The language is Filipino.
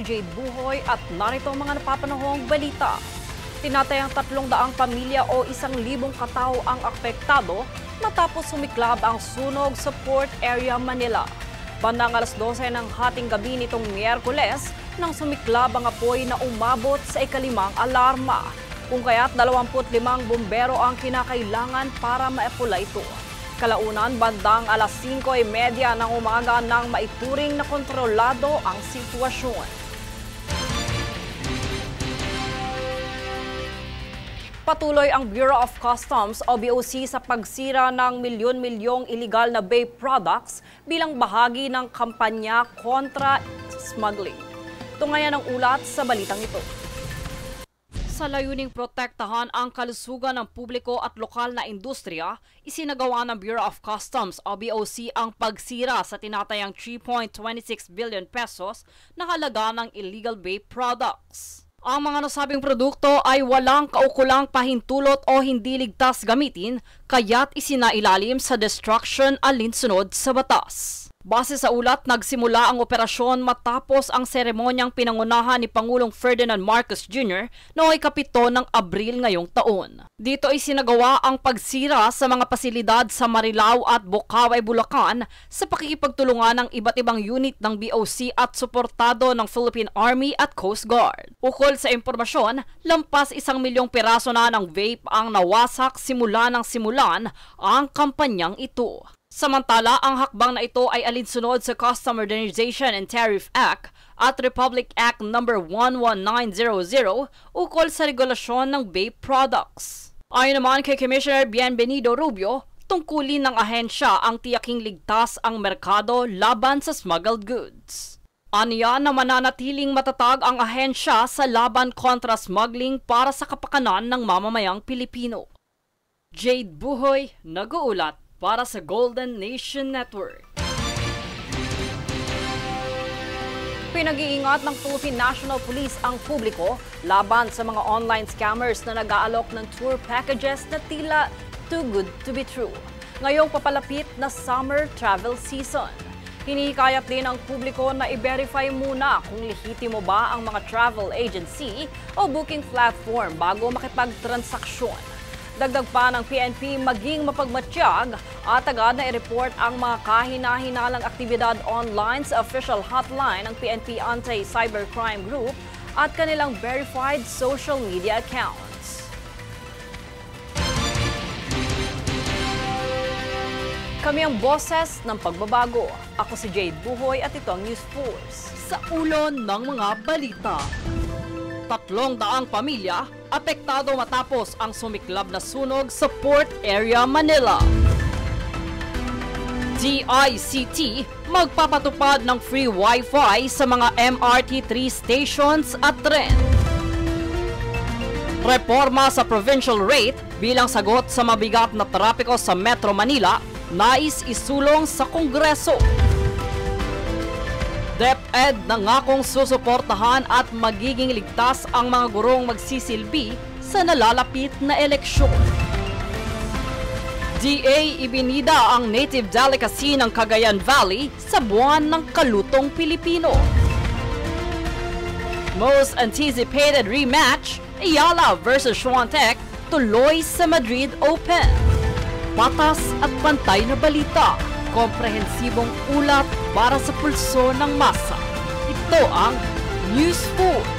Jade Buhoy at narito ang mga napapanahong balita. Tinatayang 300 pamilya o 1,000 katao ang apektado matapos sumiklab ang sunog sa Port Area, Manila. Bandang alas 12 ng hating gabi nitong Miyerkules nang sumiklab ang apoy na umabot sa ikalimang alarma. Kung kaya't 25 bumbero ang kinakailangan para maepula ito. Kalaunan, bandang alas 5:30 ng umaga nang maituring na kontrolado ang sitwasyon. Patuloy ang Bureau of Customs o BOC sa pagsira ng milyon-milyong iligal na vape products bilang bahagi ng kampanya kontra smuggling. Tungayan ang ulat sa balitang ito. Sa layuning protektahan ang kalusugan ng publiko at lokal na industriya, isinagawa ng Bureau of Customs o BOC ang pagsira sa tinatayang 3.26 billion pesos na halaga ng illegal vape products. Ang mga nasabing produkto ay walang kaukulang pahintulot o hindi ligtas gamitin, kaya't isinailalim sa destruction alinsunod sa batas. Base sa ulat, nagsimula ang operasyon matapos ang seremonyang pinangunahan ni Pangulong Ferdinand Marcos Jr. noong 7 ng Abril ngayong taon. Dito ay sinagawa ang pagsira sa mga pasilidad sa Marilao at Bukawi, Bulacan sa pakikipagtulungan ng iba't ibang unit ng BOC at suportado ng Philippine Army at Coast Guard. Ukol sa impormasyon, lampas 1 milyong piraso na ng vape ang nawasak simula ng simulan ang kampanyang ito. Samantala, ang hakbang na ito ay alinsunod sa Custom Modernization and Tariff Act at Republic Act No. 11900 ukol sa regulasyon ng vape products. Ayon naman kay Commissioner Bienvenido Rubio, tungkulin ng ahensya ang tiyaking ligtas ang merkado laban sa smuggled goods. Aniya na mananatiling matatag ang ahensya sa laban kontra smuggling para sa kapakanan ng mamamayang Pilipino. Jade Buhoy, nag-uulat para sa Golden Nation Network. Pinag-iingat ng Philippine National Police ang publiko laban sa mga online scammers na nag-aalok ng tour packages na tila too good to be true. Ngayong papalapit na summer travel season. Hinihikayat din ang publiko na i-verify muna kung lehitimo ba ang mga travel agency o booking platform bago makipagtransaksyon. Dagdag pa ng PNP maging mapagmatsyag at agad na i-report ang mga kahina-hinalang aktibidad online sa official hotline ng PNP Anti-Cybercrime Group at kanilang verified social media accounts. Kami ang boses ng pagbabago. Ako si Jade Buhoy at ito ang News Force. Sa ulo ng mga balita. 300 pamilya apektado matapos ang sumiklab na sunog sa Port Area, Manila. DICT magpapatupad ng free Wi-Fi sa mga MRT3 stations at tren. Reforma sa provincial rate bilang sagot sa mabigat na trapiko sa Metro Manila, nais isulong sa Kongreso. DepEd nangakong susuportahan at magiging ligtas ang mga gurong magsisilbi sa nalalapit na eleksyon. DA ibinida ang native delicacy ng Cagayan Valley sa buwan ng kalutong Pilipino. Most anticipated rematch, Ayala versus Swiatek, tuloy sa Madrid Open. Patas at pantay na balita. Komprehensibong ulat para sa pulso ng masa. Ito ang News 4.